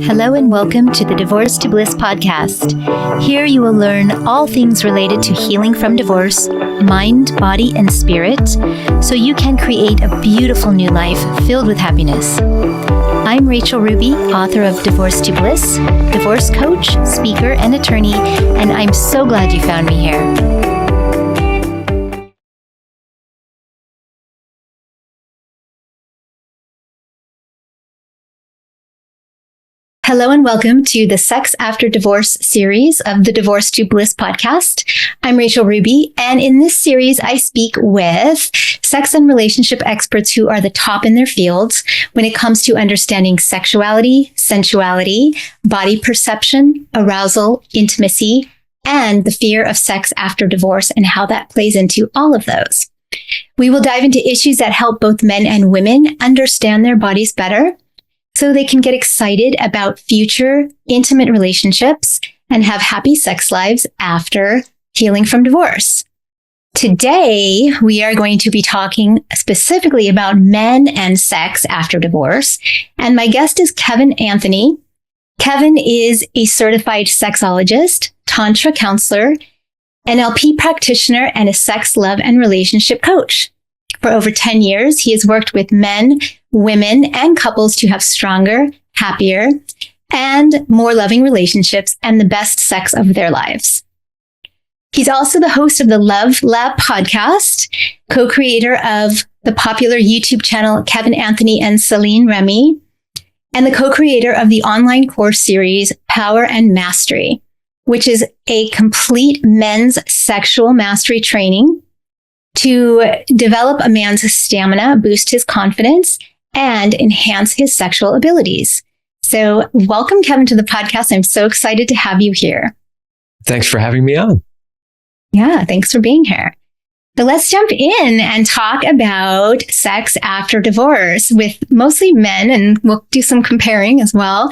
Hello and welcome to the Divorce to Bliss podcast. Here you will learn all things related to healing from divorce, mind, body, and spirit, so you can create a beautiful new life filled with happiness. I'm Rachel Ruby, author of Divorce to Bliss, divorce coach, speaker, and attorney, and I'm so glad you found me here. Hello and welcome to the Sex After Divorce series of the Divorce to Bliss podcast. I'm Rachel Ruby, and in this series, I speak with sex and relationship experts who are the top in their fields when it comes to understanding sexuality, sensuality, body perception, arousal, intimacy, and the fear of sex after divorce and how that plays into all of those. We will dive into issues that help both men and women understand their bodies better, so they can get excited about future intimate relationships and have happy sex lives after healing from divorce. Today, we are going to be talking specifically about men and sex after divorce. And my guest is Kevin Anthony. Kevin is a certified sexologist, Tantra Counselor, NLP Practitioner, and a sex, love, and relationship coach. For over 10 years, he has worked with men, women, and couples to have stronger, happier, and more loving relationships and the best sex of their lives. He's also the host of the Love Lab podcast, co-creator of the popular YouTube channel Kevin Anthony and Celine Remy, and the co-creator of the online course series Power and Mastery, which is a complete men's sexual mastery training to develop a man's stamina, boost his confidence, and enhance his sexual abilities. So welcome, Kevin, to the podcast. I'm so excited to have you here. Thanks for having me on. Yeah, thanks for being here. So let's jump in and talk about sex after divorce with mostly men, and we'll do some comparing as well.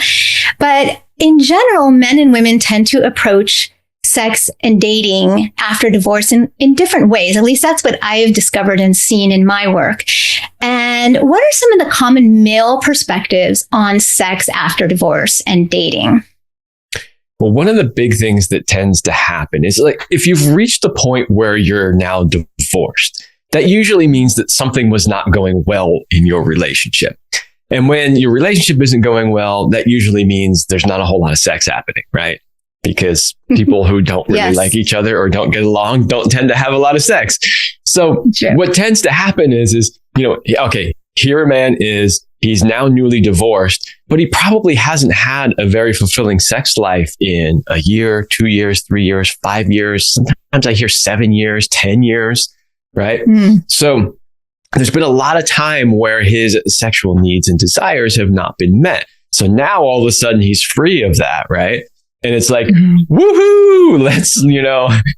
But in general, men and women tend to approach sex and dating after divorce in different ways. At least that's what I've discovered and seen in my work. And what are some of the common male perspectives on sex after divorce and dating? Well, one of the big things that tends to happen is like if you've reached the point where you're now divorced, that usually means that something was not going well in your relationship. And when your relationship isn't going well, that usually means there's not a whole lot of sex happening, right? Because people who don't really like each other or don't get along don't tend to have a lot of sex. So what tends to happen is, okay, here a man is, he's now newly divorced, but he probably hasn't had a very fulfilling sex life in a year, 2 years, 3 years, 5 years. Sometimes I hear 7 years, 10 years, right? So there's been a lot of time where his sexual needs and desires have not been met. So now all of a sudden he's free of that, right? And it's like, woohoo,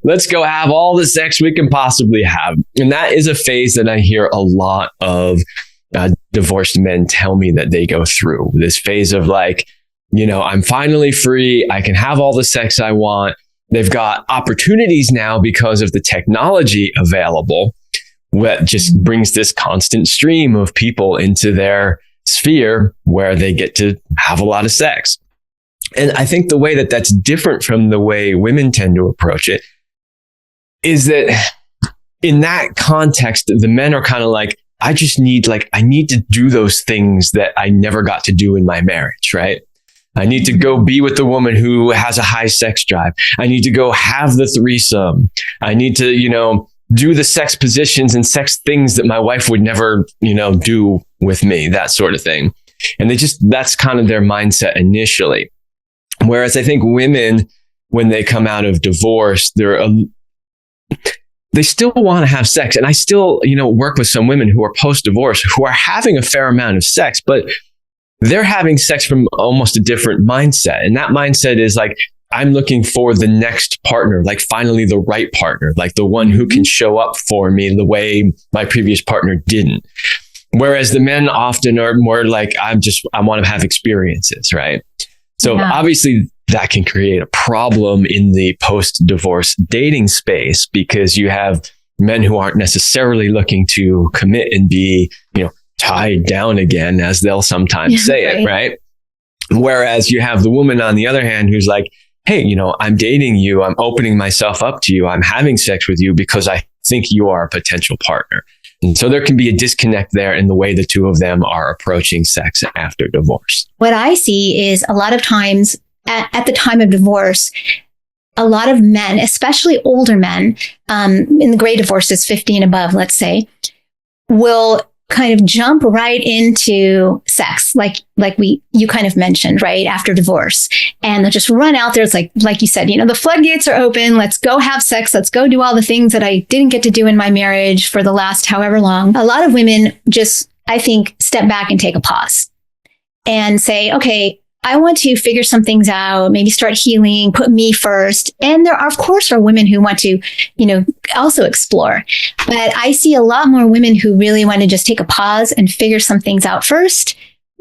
let's go have all the sex we can possibly have. And that is a phase that I hear a lot of divorced men tell me that they go through. This phase of like, I'm finally free. I can have all the sex I want. They've got opportunities now because of the technology available that just brings this constant stream of people into their sphere where they get to have a lot of sex. And I think the way that that's different from the way women tend to approach it is that in that context, the men are kind of like, I need to do those things that I never got to do in my marriage, right? I need to go be with the woman who has a high sex drive. I need to go have the threesome. I need to, do the sex positions and sex things that my wife would never, do with me, that sort of thing. And that's kind of their mindset initially. Whereas I think women, when they come out of divorce, they still want to have sex. And I still, work with some women who are post-divorce who are having a fair amount of sex, but they're having sex from almost a different mindset. And that mindset is like, I'm looking for the next partner, like finally the right partner, like the one who can show up for me the way my previous partner didn't. Whereas the men often are more like, I want to have experiences, right? So obviously that can create a problem in the post-divorce dating space because you have men who aren't necessarily looking to commit and be, tied down again, as they'll sometimes say it, right? Whereas you have the woman on the other hand who's like, hey, I'm dating you. I'm opening myself up to you. I'm having sex with you because I think you are a potential partner. And so there can be a disconnect there in the way the two of them are approaching sex after divorce. What I see is a lot of times at the time of divorce, a lot of men, especially older men, in the gray divorces, 50 and above, let's say, will kind of jump right into sex, like you kind of mentioned, right after divorce, and they'll just run out there. It's like you said, the floodgates are open. Let's go have sex. Let's go do all the things that I didn't get to do in my marriage for the last however long. A lot of women just, I think, step back and take a pause and say, okay, I want to figure some things out, maybe start healing, put me first. And there are, of course, are women who want to, also explore. But I see a lot more women who really want to just take a pause and figure some things out first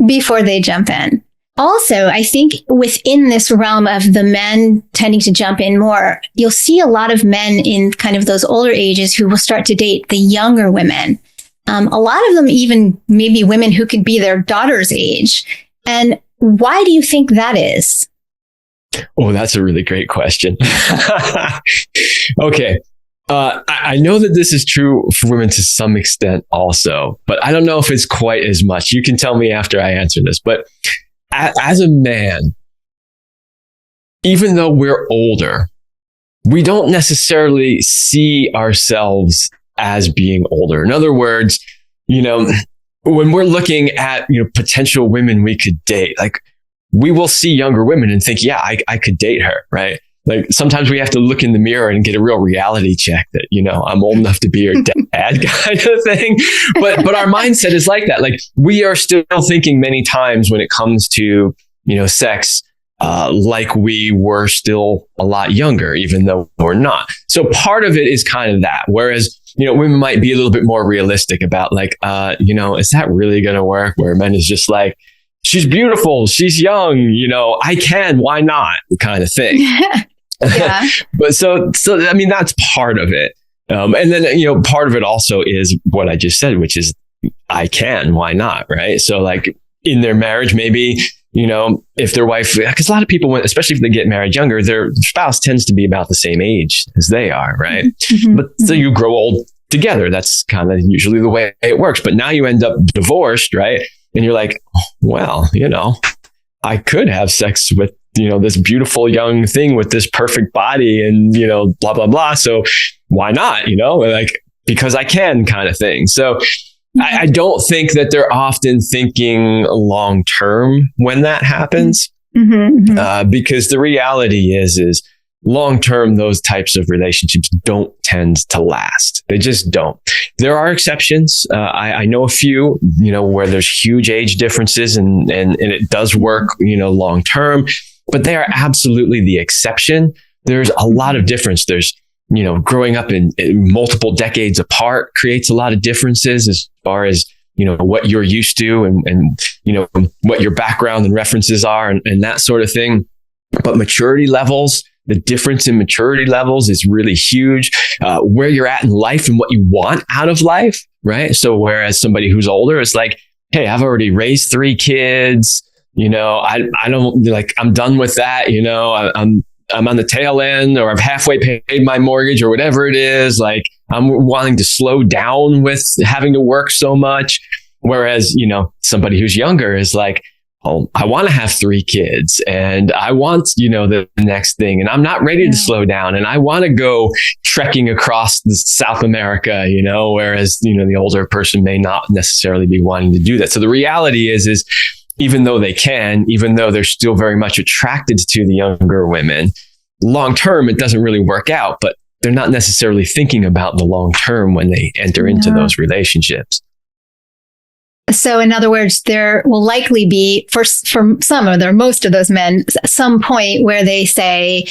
before they jump in. Also, I think within this realm of the men tending to jump in more, you'll see a lot of men in kind of those older ages who will start to date the younger women. A lot of them even maybe women who could be their daughter's age. And why do you think that is? Oh, that's a really great question. Okay. I know that this is true for women to some extent also, but I don't know if it's quite as much. You can tell me after I answer this. But as a man, even though we're older, we don't necessarily see ourselves as being older. In other words, when we're looking at, potential women we could date, like we will see younger women and think, yeah, I could date her, right? Like sometimes we have to look in the mirror and get a real reality check that, I'm old enough to be your dad kind of thing. But our mindset is like that. Like we are still thinking many times when it comes to, sex, like we were still a lot younger, even though we're not. So part of it is kind of that. Whereas, women might be a little bit more realistic about like, is that really going to work? Where men is just like, she's beautiful, she's young, I can, why not? Kind of thing. Yeah. But so, I mean, that's part of it. And then, part of it also is what I just said, which is I can, why not? Right. So like in their marriage, maybe, if their wife, because a lot of people, especially if they get married younger, their spouse tends to be about the same age as they are. Right. Mm-hmm. But so you grow old together. That's kind of usually the way it works. But now you end up divorced. Right. And you're like, well, I could have sex with, this beautiful young thing with this perfect body and, blah, blah, blah. So why not, like, because I can kind of thing. So I don't think that they're often thinking long term when that happens, because the reality is long term, those types of relationships don't tend to last. They just don't. There are exceptions. I know a few, where there's huge age differences and it does work, long term, but they are absolutely the exception. There's a lot of difference. There's, growing up in multiple decades apart creates a lot of differences as far as, what you're used to and what your background and references are and that sort of thing. But maturity levels, the difference in maturity levels is really huge. Where you're at in life and what you want out of life, right? So whereas somebody who's older is like, hey, I've already raised 3 kids. I don't like, I'm done with that. I'm on the tail end, or I've halfway paid my mortgage or whatever it is. Like I'm wanting to slow down with having to work so much. Whereas, somebody who's younger is like, oh, I want to have 3 kids and I want, the next thing. And I'm not ready to slow down. And I want to go trekking across South America, whereas, the older person may not necessarily be wanting to do that. So the reality is even though they can, even though they're still very much attracted to the younger women, long term, it doesn't really work out, but they're not necessarily thinking about the long term when they enter into those relationships. So in other words, there will likely be, for some or most of those men, some point where they say,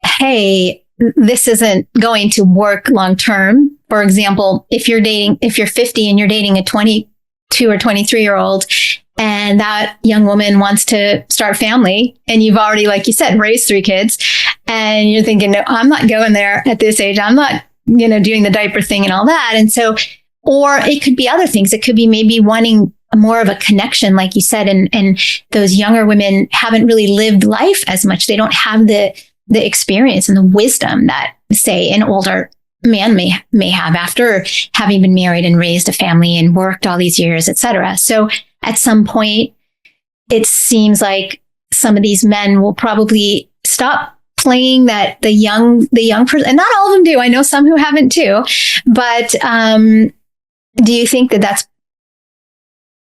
hey, this isn't going to work long term. For example, if you're 50 and you're dating a 22 or 23-year-old, and that young woman wants to start family, and you've already, like you said, raised 3 kids, and you're thinking, no, I'm not going there at this age. I'm not, doing the diaper thing and all that. And so, or it could be other things. It could be maybe wanting more of a connection, like you said, and those younger women haven't really lived life as much. They don't have the experience and the wisdom that, say, an older man may have after having been married and raised a family and worked all these years, etc. So at some point, it seems like some of these men will probably stop playing that the young person, and not all of them do. I know some who haven't too, but do you think that that's?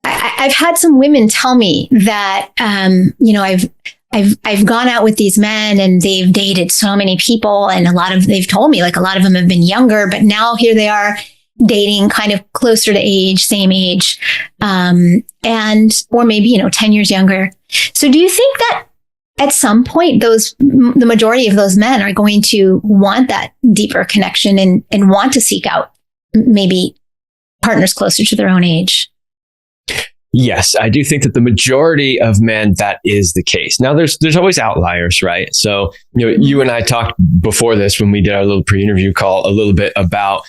I've had some women tell me that I've gone out with these men and they've dated so many people, and they've told me like a lot of them have been younger, but now here they are dating kind of closer to age, same age, or maybe 10 years younger. So do you think that at some point the majority of those men are going to want that deeper connection and want to seek out maybe partners closer to their own age? Yes, I do think that the majority of men, that is the case. Now, there's always outliers, right? So, you and I talked before this when we did our little pre-interview call a little bit about,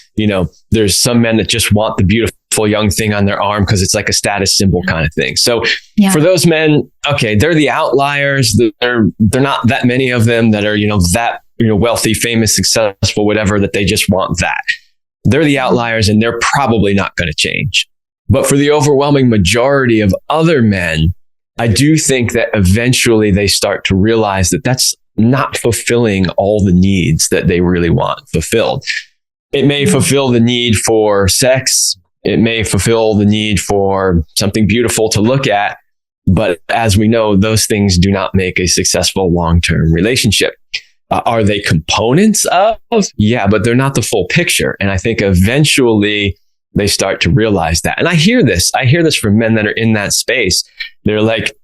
there's some men that just want the beautiful young thing on their arm because it's like a status symbol kind of thing. So for those men, okay, they're the outliers. They're not that many of them that are, wealthy, famous, successful, whatever, that they just want that. They're the outliers and they're probably not going to change. But for the overwhelming majority of other men, I do think that eventually they start to realize that that's not fulfilling all the needs that they really want fulfilled. It may fulfill the need for sex. It may fulfill the need for something beautiful to look at. But as we know, those things do not make a successful long-term relationship. Are they components of? Yeah, but they're not the full picture. And I think eventually they start to realize that. And I hear this from men that are in that space. They're like,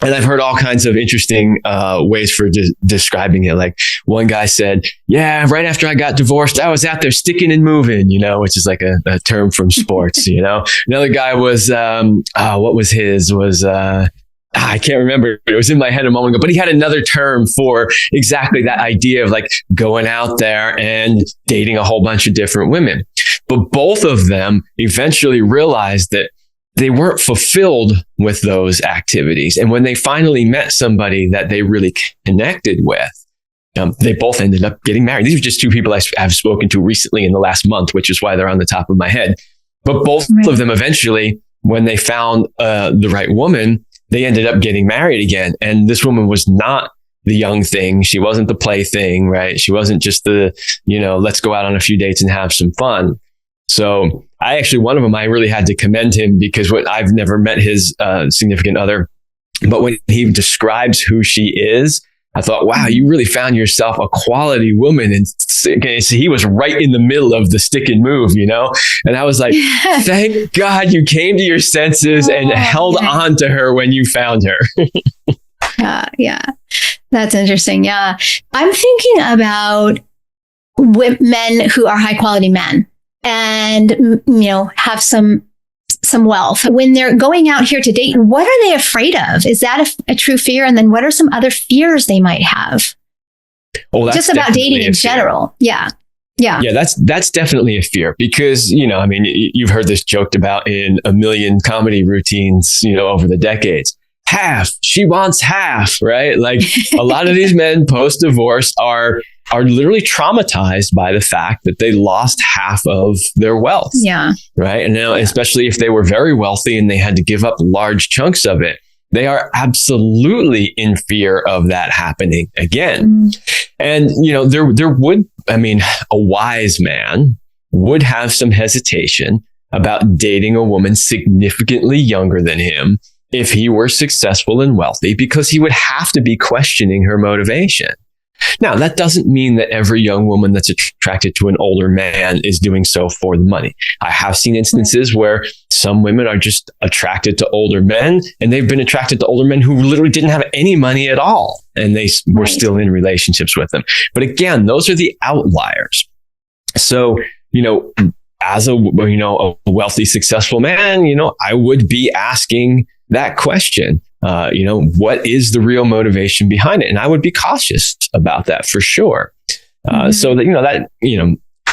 and I've heard all kinds of interesting ways for describing it. Like one guy said, yeah, right after I got divorced, I was out there sticking and moving, which is like a term from sports, Another guy was, what was his? I can't remember. It was in my head a moment ago, but he had another term for exactly that idea of like going out there and dating a whole bunch of different women. But both of them eventually realized that they weren't fulfilled with those activities. And when they finally met somebody that they really connected with, they both ended up getting married. These are just two people I've spoken to recently in the last month, which is why they're on the top of my head. But both of them eventually, when they found the right woman, they ended up getting married again. And this woman was not the young thing. She wasn't the play thing, right? She wasn't just the, let's go out on a few dates and have some fun. So one of them, I really had to commend him because I've never met his significant other, but when he describes who she is, I thought, wow, you really found yourself a quality woman. And so he was right in the middle of the stick and move, and I was like, thank God you came to your senses and held on to her when you found her. Yeah. That's interesting. Yeah. I'm thinking about men who are high quality men and, have some wealth. When they're going out here to date, what are they afraid of? Is that a true fear? And then what are some other fears they might have? Oh, just about dating in general. Yeah. Yeah. Yeah. That's definitely a fear because, you've heard this joked about in a million comedy routines, over the decades. Half, she wants half, right? Like a lot of these men post-divorce are literally traumatized by the fact that they lost half of their wealth. Yeah. Right. And now, especially if they were very wealthy and they had to give up large chunks of it, they are absolutely in fear of that happening again. And, there would, a wise man would have some hesitation about dating a woman significantly younger than him if he were successful and wealthy, because he would have to be questioning her motivation. Now, that doesn't mean that every young woman that's attracted to an older man is doing so for the money. I have seen instances where some women are just attracted to older men, and they've been attracted to older men who literally didn't have any money at all, and they were still in relationships with them. But again, those are the outliers. So, as a wealthy, successful man, I would be asking that question. What is the real motivation behind it? And I would be cautious about that for sure. So that,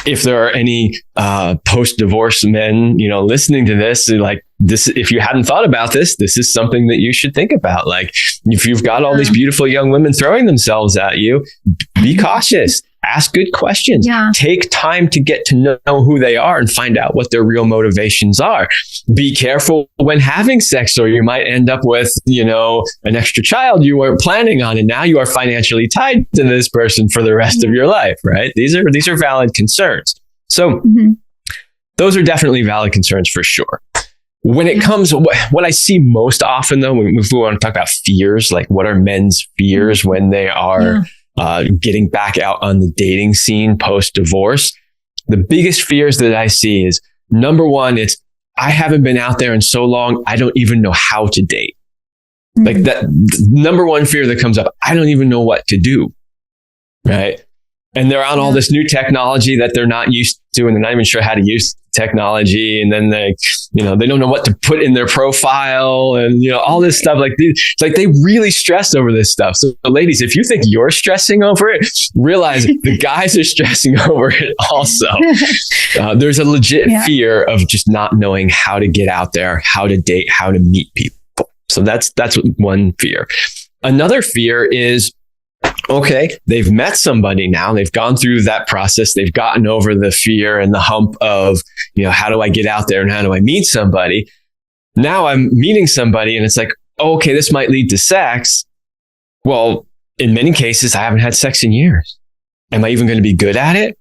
if there are any post-divorce men, listening to this, like, if you hadn't thought about this is something that you should think about. Like, if you've got all these beautiful young women throwing themselves at you, be cautious. Ask good questions. Yeah. Take time to get to know who they are and find out what their real motivations are. Be careful when having sex, or you might end up with, an extra child you weren't planning on, and now you are financially tied to this person for the rest of your life, right? These are valid concerns. So those are definitely valid concerns for sure. When it comes, what I see most often though, if we want to talk about fears, like what are men's fears when they are getting back out on the dating scene post-divorce, the biggest fears that I see is, number one, it's, I haven't been out there in so long, I don't even know how to date. Like that number one fear that comes up, I don't even know what to do. Right. And they're on all this new technology that they're not used to, and they're not even sure how to use technology. And then they don't know what to put in their profile, and, all this stuff. It's like they really stress over this stuff. So ladies, if you think you're stressing over it, realize the guys are stressing over it also. There's a legit fear of just not knowing how to get out there, how to date, how to meet people. So that's one fear. Another fear is, okay, they've met somebody now. They've gone through that process. They've gotten over the fear and the hump of, how do I get out there and how do I meet somebody? Now I'm meeting somebody and it's like, okay, this might lead to sex. Well, in many cases, I haven't had sex in years. Am I even going to be good at it?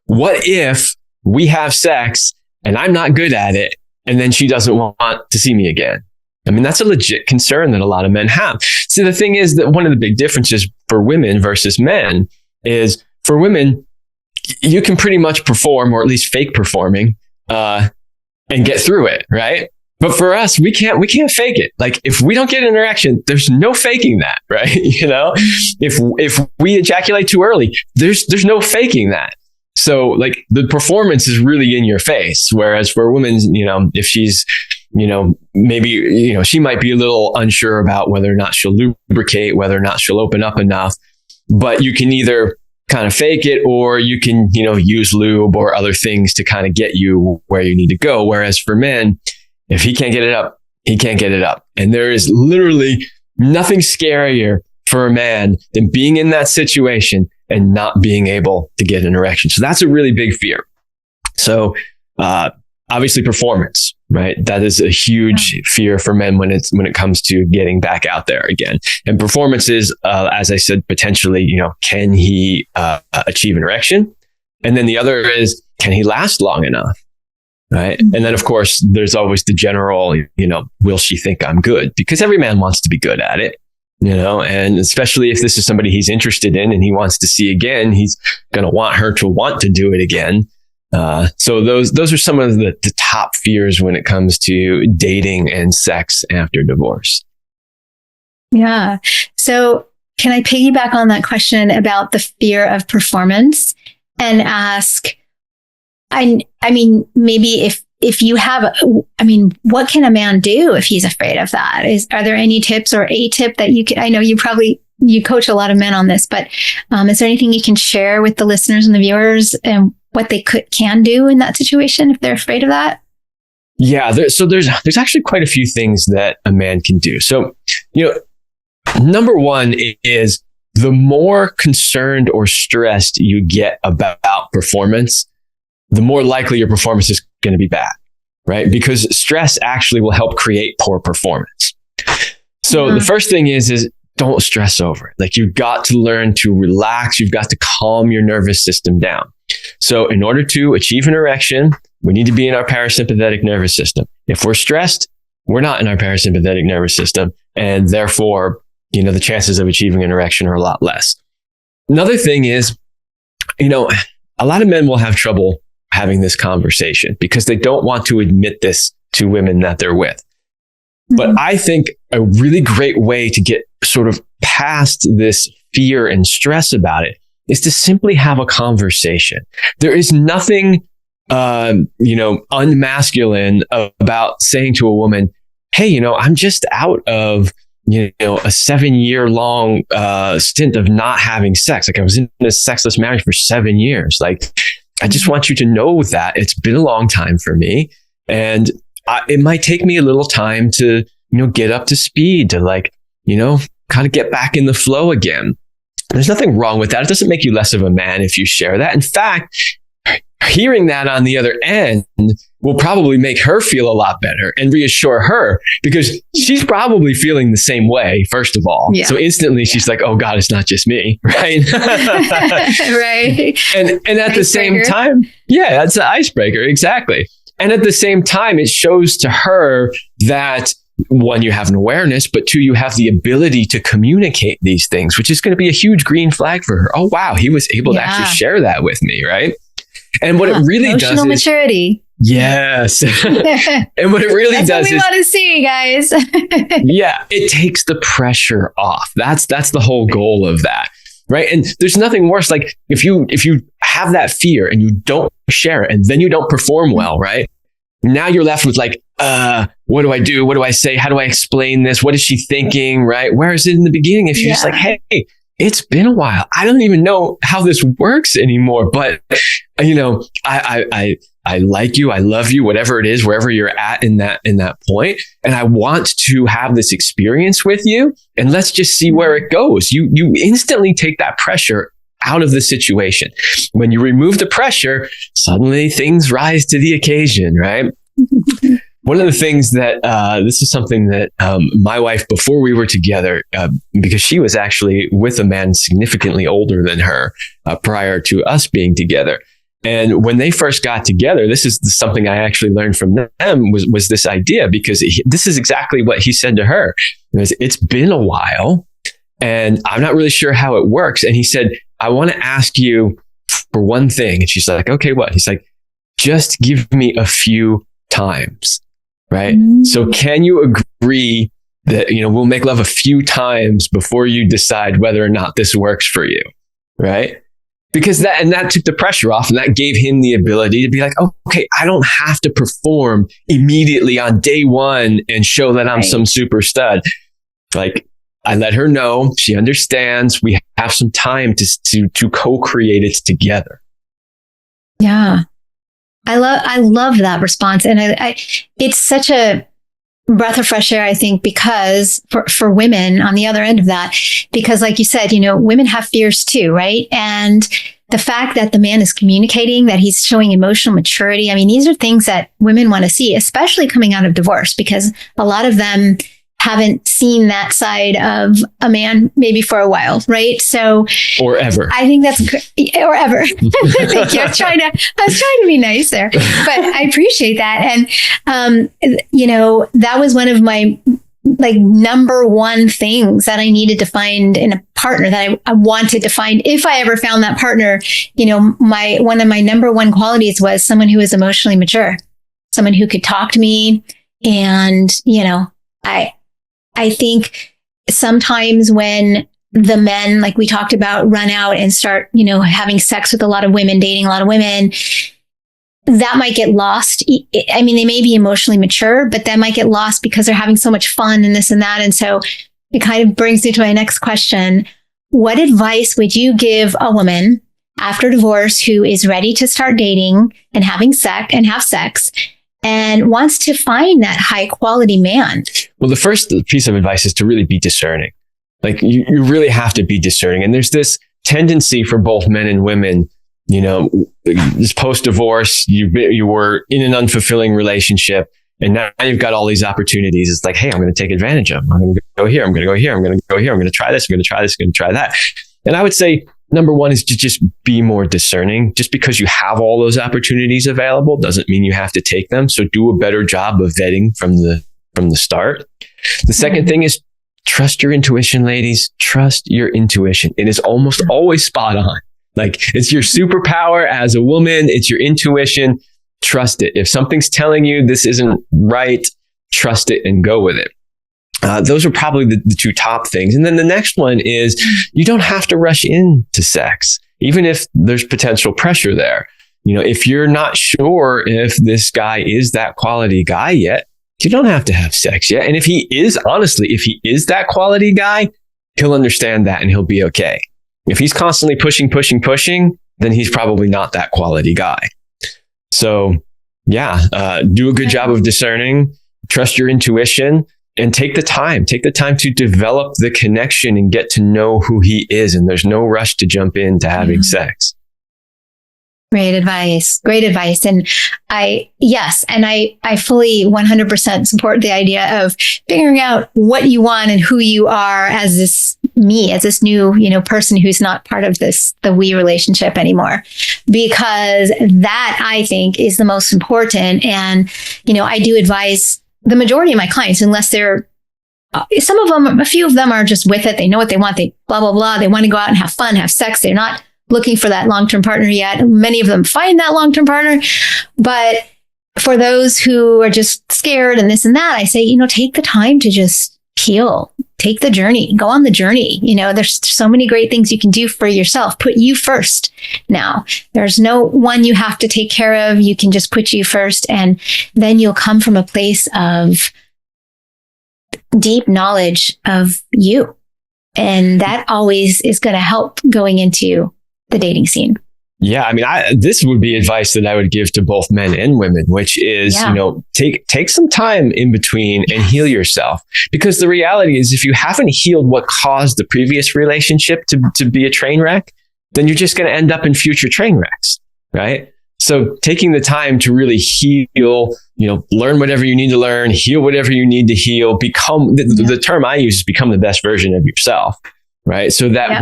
What if we have sex and I'm not good at it, and then she doesn't want to see me again? I mean, that's a legit concern that a lot of men have. So the thing is that one of the big differences for women versus men is, for women, you can pretty much perform, or at least fake performing, and get through it, right? But for us, we can't fake it. Like, if we don't get an erection, there's no faking that, right? If we ejaculate too early, there's no faking that. So like, the performance is really in your face. Whereas for women, if she's, maybe, she might be a little unsure about whether or not she'll lubricate, whether or not she'll open up enough, but you can either kind of fake it, or you can, use lube or other things to kind of get you where you need to go. Whereas for men, if he can't get it up, he can't get it up. And there is literally nothing scarier for a man than being in that situation and not being able to get an erection. So that's a really big fear. So, obviously performance, right? That is a huge fear for men when it comes to getting back out there again. And performance is, as I said, potentially, can he achieve an erection? And then the other is, can he last long enough? Right. And then, of course, there's always the general, will she think I'm good? Because every man wants to be good at it, and especially if this is somebody he's interested in and he wants to see again, he's going to want her to want to do it again. So those are some of the top fears when it comes to dating and sex after divorce. Yeah. So can I piggyback on that question about the fear of performance and ask, I mean, maybe if you have, what can a man do if he's afraid of that? Are there any tips or a tip that I know you coach a lot of men on this, but is there anything you can share with the listeners and the viewers and what they can do in that situation if they're afraid of that? Yeah. There's actually quite a few things that a man can do. So, number one is, the more concerned or stressed you get about performance, the more likely your performance is going to be bad, right? Because stress actually will help create poor performance. So the first thing is don't stress over it. Like, you've got to learn to relax. You've got to calm your nervous system down. So in order to achieve an erection, we need to be in our parasympathetic nervous system. If we're stressed, we're not in our parasympathetic nervous system. And therefore, the chances of achieving an erection are a lot less. Another thing is, a lot of men will have trouble having this conversation because they don't want to admit this to women that they're with. But I think a really great way to get sort of past this fear and stress about it is to simply have a conversation. There is nothing, unmasculine about saying to a woman, hey, I'm just out of, a 7-year long stint of not having sex. Like, I was in a sexless marriage for 7 years. Like, I just want you to know that it's been a long time for me. And it might take me a little time to, get up to speed, to like, kind of get back in the flow again. There's nothing wrong with that. It doesn't make you less of a man if you share that. In fact, hearing that on the other end will probably make her feel a lot better and reassure her, because she's probably feeling the same way, first of all. Yeah. So instantly she's like, oh God, it's not just me. Right. Right. And at the same time, yeah, that's an icebreaker. Exactly. And at the same time, it shows to her that, one, you have an awareness, but two, you have the ability to communicate these things, which is going to be a huge green flag for her. Oh, wow, he was able to actually share that with me, right? And what it really does is emotional maturity. Yes. And what it really does is, what we want to see, guys. Yeah, it takes the pressure off. That's the whole goal of that. Right. And there's nothing worse. Like if you have that fear and you don't share it and then you don't perform well, right? Now you're left with like, what do I do? What do I say? How do I explain this? What is she thinking? Right. Whereas in the beginning, if you're just like, hey, it's been a while, I don't even know how this works anymore, but I like you. I love you, whatever it is, wherever you're at in that point. And I want to have this experience with you. And let's just see where it goes. You instantly take that pressure out of the situation. When you remove the pressure, suddenly things rise to the occasion, right? One of the things that, this is something that my wife, before we were together, because she was actually with a man significantly older than her prior to us being together. And when they first got together, this is something I actually learned from them was this idea, because this is exactly what he said to her. It's been a while and I'm not really sure how it works. And he said, I want to ask you for one thing. And she's like, okay, what? He's like, just give me a few times. Right. Mm-hmm. So can you agree that, we'll make love a few times before you decide whether or not this works for you? Right. Because that took the pressure off, and that gave him the ability to be like, oh, okay, I don't have to perform immediately on day one and show that I'm some super stud. Like, I let her know, she understands, we have some time to co-create it together. Yeah. I love that response. And it's such a breath of fresh air, I think, because for women on the other end of that, because like you said, women have fears too, right? And the fact that the man is communicating, that he's showing emotional maturity. I mean, these are things that women want to see, especially coming out of divorce, because a lot of them haven't seen that side of a man maybe for a while, right? So, or ever. I think that's or ever. Thank you. I was trying to be nice there, but I appreciate that. And that was one of my number one things that I needed to find in a partner, that I wanted to find. If I ever found that partner, one of my number one qualities was someone who was emotionally mature, someone who could talk to me, and I think sometimes when the men, like we talked about, run out and start, having sex with a lot of women, dating a lot of women, that might get lost. I mean, they may be emotionally mature, but that might get lost because they're having so much fun and this and that. And so it kind of brings me to my next question. What advice would you give a woman after divorce who is ready to start dating and having sex and have sex, and wants to find that high quality man? Well, the first piece of advice is to really be discerning. Like you really have to be discerning. And there's this tendency for both men and women, this post-divorce, you were in an unfulfilling relationship, and now you've got all these opportunities. It's like, hey, I'm going to take advantage of them. I'm going to go here. I'm going to go here. I'm going to go here. I'm going to try this. I'm going to try this. I'm going to try that. And I would say, number one is to just be more discerning. Just because you have all those opportunities available doesn't mean you have to take them. So do a better job of vetting from the start. The second thing is trust your intuition, ladies. Trust your intuition. It is almost always spot on. Like, it's your superpower as a woman. It's your intuition. Trust it. If something's telling you this isn't right, trust it and go with it. Those are probably the two top things. And then the next one is you don't have to rush into sex, even if there's potential pressure there. If you're not sure if this guy is that quality guy yet, you don't have to have sex yet. And if he is that quality guy, he'll understand that and he'll be okay. If he's constantly pushing, then he's probably not that quality guy. So Do a good job of discerning, trust your intuition, and take the time to develop the connection and get to know who he is. And there's no rush to jump into having sex. Great advice. Great advice. And I fully 100% support the idea of figuring out what you want and who you are as this new, person who's not part of the we relationship anymore, because that I think is the most important. And, I do advise the majority of my clients, unless they're, a few of them are just with it. They know what they want. They blah, blah, blah. They want to go out and have fun, have sex. They're not looking for that long-term partner yet. Many of them find that long-term partner. But for those who are just scared and this and that, I say, take the time to just heal. Take the journey. Go on the journey. There's so many great things you can do for yourself. Put you first now. There's no one you have to take care of. You can just put you first. And then you'll come from a place of deep knowledge of you. And that always is going to help going into the dating scene. Yeah. I mean, this would be advice that I would give to both men and women, which is, take some time in between and heal yourself. Because the reality is, if you haven't healed what caused the previous relationship to be a train wreck, then you're just going to end up in future train wrecks. Right. So taking the time to really heal, learn whatever you need to learn, heal whatever you need to heal, become the term I use is become the best version of yourself. Right. So that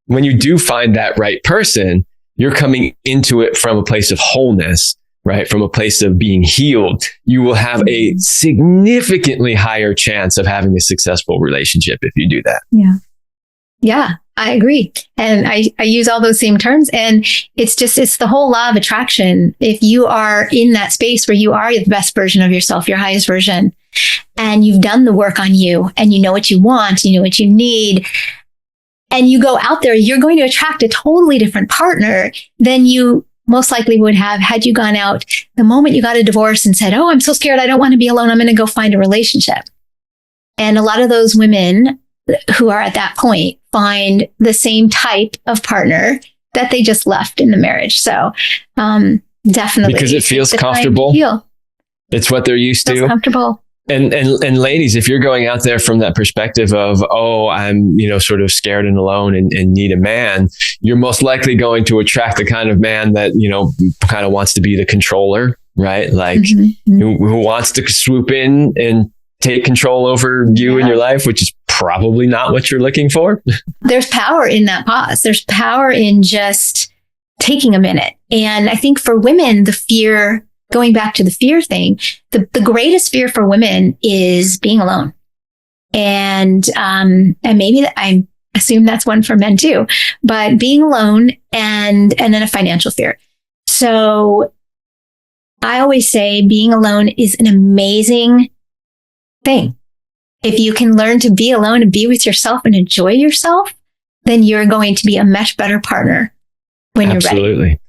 when you do find that right person, you're coming into it from a place of wholeness, right? From a place of being healed. You will have a significantly higher chance of having a successful relationship if you do that. Yeah, I agree. And I use all those same terms. And it's the whole law of attraction. If you are in that space where you are the best version of yourself, your highest version, and you've done the work on you, and you know what you want, you know what you need, and you go out there, you're going to attract a totally different partner than you most likely would have had you gone out the moment you got a divorce and said, "Oh, I'm so scared. I don't want to be alone. I'm going to go find a relationship." And a lot of those women who are at that point find the same type of partner that they just left in the marriage. So definitely. Because it feels comfortable. It's what they're used to. Comfortable. And ladies, if you're going out there from that perspective of, I'm, sort of scared and alone and need a man, you're most likely going to attract the kind of man that, kind of wants to be the controller, right? Like who wants to swoop in and take control over you and your life, which is probably not what you're looking for. There's power in that pause. There's power in just taking a minute. And I think for women, the fear, going back to the fear thing, the greatest fear for women is being alone. And maybe I assume that's one for men too, but being alone and then a financial fear. So I always say being alone is an amazing thing. If you can learn to be alone and be with yourself and enjoy yourself, then you're going to be a much better partner when you're ready. Absolutely.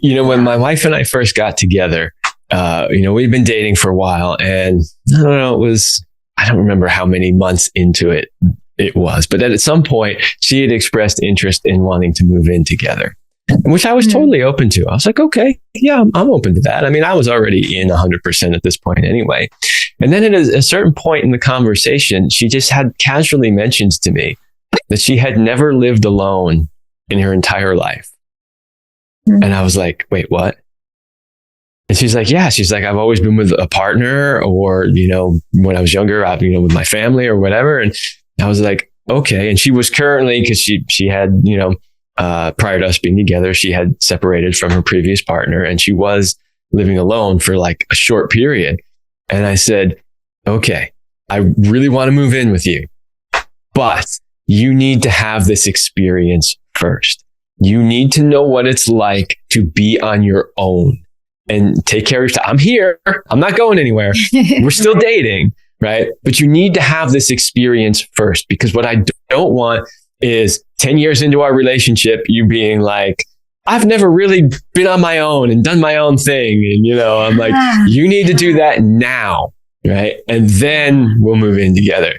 When my wife and I first got together, we'd been dating for a while, and I don't know, I don't remember how many months into it was, but at some point she had expressed interest in wanting to move in together, which I was totally open to. I was like, okay, yeah, I'm open to that. I mean, I was already in 100% at this point anyway. And then at a certain point in the conversation, she just had casually mentioned to me that she had never lived alone in her entire life. And I was like, wait, what? And she's like, I've always been with a partner, or, when I was younger, with my family or whatever. And I was like, okay. And she was currently, because she had, prior to us being together, she had separated from her previous partner, and she was living alone for like a short period. And I said, okay, I really want to move in with you, but you need to have this experience first. You need to know what it's like to be on your own and take care of yourself. I'm here. I'm not going anywhere. We're still dating, right? But you need to have this experience first, because what I don't want is 10 years into our relationship, you being like, I've never really been on my own and done my own thing. And, I'm like, you need to do that now, right? And then we'll move in together.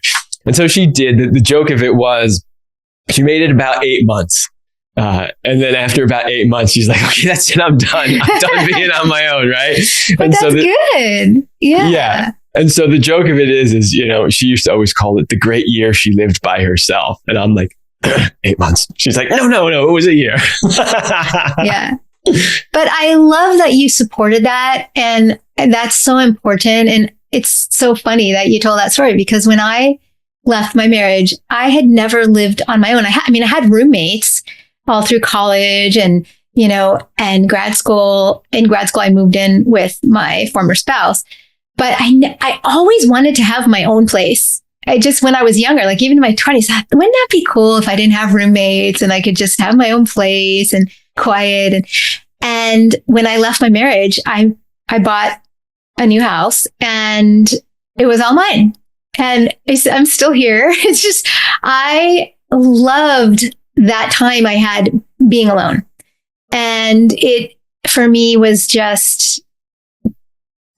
And so she did. The joke of it was, she made it about 8 months. And then after about 8 months, she's like, okay, that's it. I'm done. I'm done being on my own. Right. But and that's so good. Yeah. Yeah. And so the joke of it is, she used to always call it the great year she lived by herself. And I'm like, 8 months. She's like, no, it was a year. Yeah. But I love that you supported that. And that's so important. And it's so funny that you told that story, because when I left my marriage, I had never lived on my own. I had roommates all through college and, and grad school. In grad school, I moved in with my former spouse. But I always wanted to have my own place. When I was younger, like even in my 20s, wouldn't that be cool if I didn't have roommates and I could just have my own place and quiet? And when I left my marriage, I bought a new house and it was all mine. And I'm still here. It's just, I loved that time I had being alone. And it, for me, was just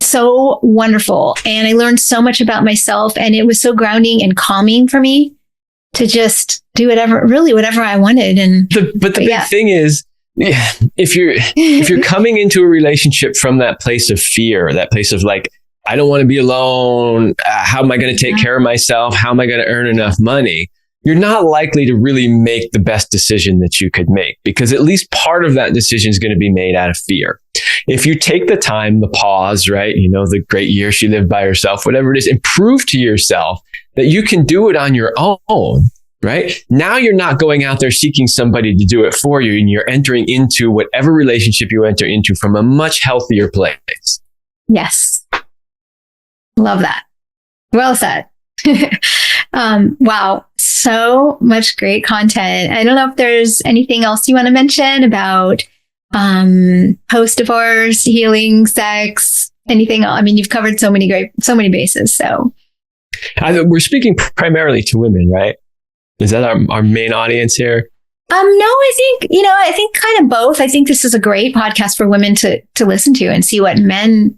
so wonderful. And I learned so much about myself, and it was so grounding and calming for me to just do whatever I wanted. But the big thing is, if you're coming into a relationship from that place of fear, that place of like, I don't want to be alone. How am I going to take care of myself? How am I going to earn enough money? You're not likely to really make the best decision that you could make, because at least part of that decision is going to be made out of fear. If you take the time, the pause, right? The great year she lived by herself, whatever it is, and prove to yourself that you can do it on your own, right? Now you're not going out there seeking somebody to do it for you, and you're entering into whatever relationship you enter into from a much healthier place. Yes. Love that. Well said. Wow. So much great content. I don't know if there's anything else you want to mention about post-divorce, healing, sex, anything else. You've covered so many bases. So we're speaking primarily to women, right? Is that our main audience here? No, I think kind of both. I think this is a great podcast for women to listen to and see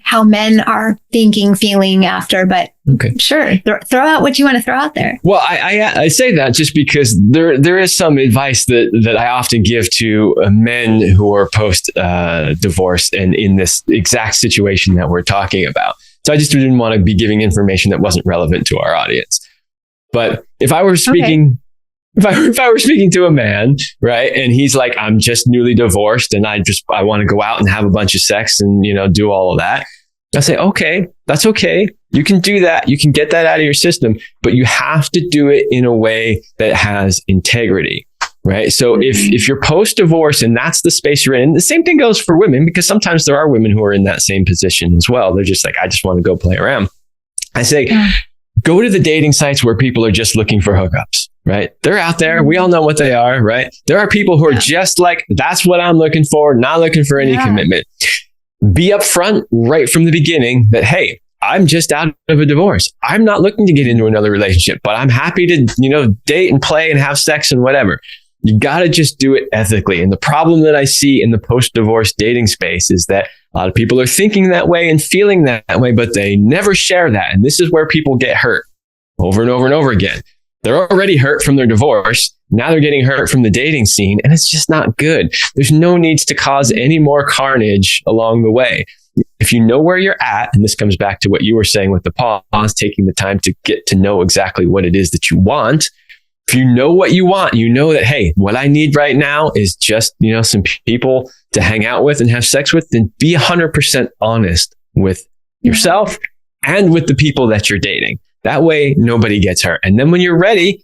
how men are thinking, feeling after. But okay, sure, throw out what you want to throw out there. Well, I say that just because there is some advice that I often give to men who are post divorce and in this exact situation that we're talking about. So I just didn't want to be giving information that wasn't relevant to our audience. But if I were speaking. Okay. If I were speaking to a man, right, and he's like, I'm just newly divorced and I want to go out and have a bunch of sex and, do all of that. I say, okay, that's okay. You can do that. You can get that out of your system, but you have to do it in a way that has integrity, right? So if you're post-divorce and that's the space you're in, and the same thing goes for women, because sometimes there are women who are in that same position as well. They're just like, I just want to go play around. I say, go to the dating sites where people are just looking for hookups, right? They're out there. We all know what they are, right? There are people who are just like, that's what I'm looking for, not looking for any commitment. Be upfront right from the beginning that, hey, I'm just out of a divorce. I'm not looking to get into another relationship, but I'm happy to, date and play and have sex and whatever. You got to just do it ethically. And the problem that I see in the post-divorce dating space is that a lot of people are thinking that way and feeling that way, but they never share that. And this is where people get hurt over and over and over again. They're already hurt from their divorce. Now they're getting hurt from the dating scene, and it's just not good. There's no needs to cause any more carnage along the way. If you know where you're at, and this comes back to what you were saying with the pause, taking the time to get to know exactly what it is that you want. If you know what you want, you know that, hey, what I need right now is just, some people to hang out with and have sex with, then be 100% honest with yourself and with the people that you're dating. That way, nobody gets hurt. And then when you're ready,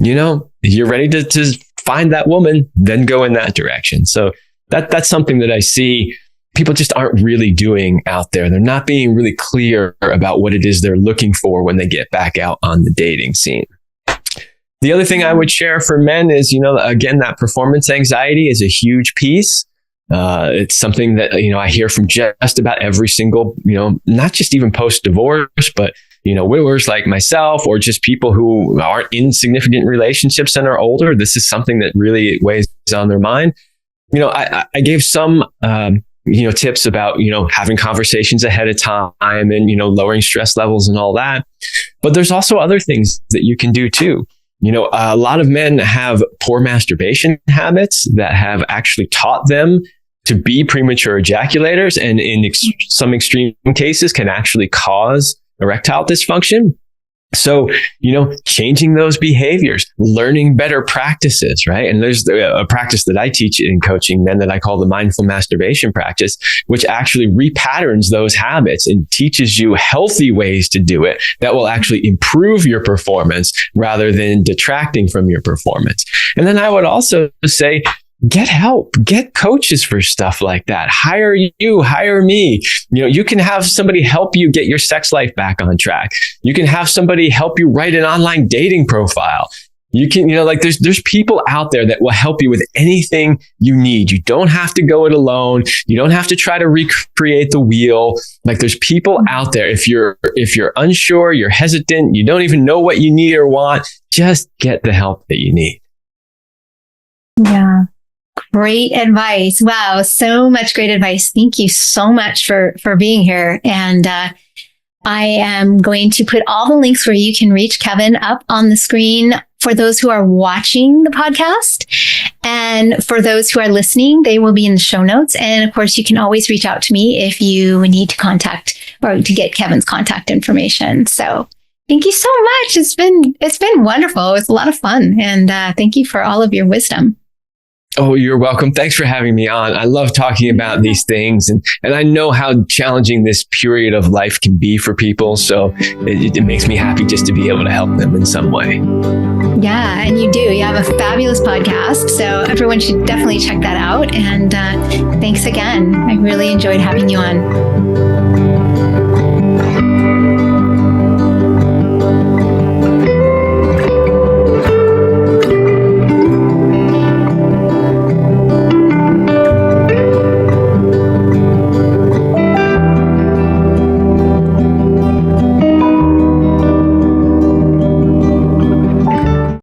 you're ready to find that woman, then go in that direction. So that's something that I see people just aren't really doing out there. They're not being really clear about what it is they're looking for when they get back out on the dating scene. The other thing I would share for men is, again, that performance anxiety is a huge piece. It's something that, I hear from just about every single, not just even post-divorce, but, widowers like myself, or just people who aren't in significant relationships and are older. This is something that really weighs on their mind. I gave some, tips about, having conversations ahead of time and, lowering stress levels and all that. But there's also other things that you can do too. A lot of men have poor masturbation habits that have actually taught them to be premature ejaculators, and in some extreme cases can actually cause erectile dysfunction. So, changing those behaviors, learning better practices, right? And there's a practice that I teach in coaching men that I call the mindful masturbation practice, which actually repatterns those habits and teaches you healthy ways to do it that will actually improve your performance rather than detracting from your performance. And then I would also say, get help, get coaches for stuff like that. Hire me. You can have somebody help you get your sex life back on track. You can have somebody help you write an online dating profile. You can, there's people out there that will help you with anything you need. You don't have to go it alone. You don't have to try to recreate the wheel. There's people out there. If you're unsure, you're hesitant, you don't even know what you need or want, just get the help that you need. Yeah. Great advice. Wow. So much great advice. Thank you so much for being here. And I am going to put all the links where you can reach Kevin up on the screen for those who are watching the podcast. And for those who are listening, they will be in the show notes. And of course, you can always reach out to me if you need to contact or to get Kevin's contact information. So thank you so much. It's been wonderful. It's a lot of fun. And thank you for all of your wisdom. Oh, you're welcome. Thanks for having me on. I love talking about these things. And I know how challenging this period of life can be for people. So it makes me happy just to be able to help them in some way. Yeah, and you do. You have a fabulous podcast. So everyone should definitely check that out. And thanks again. I really enjoyed having you on.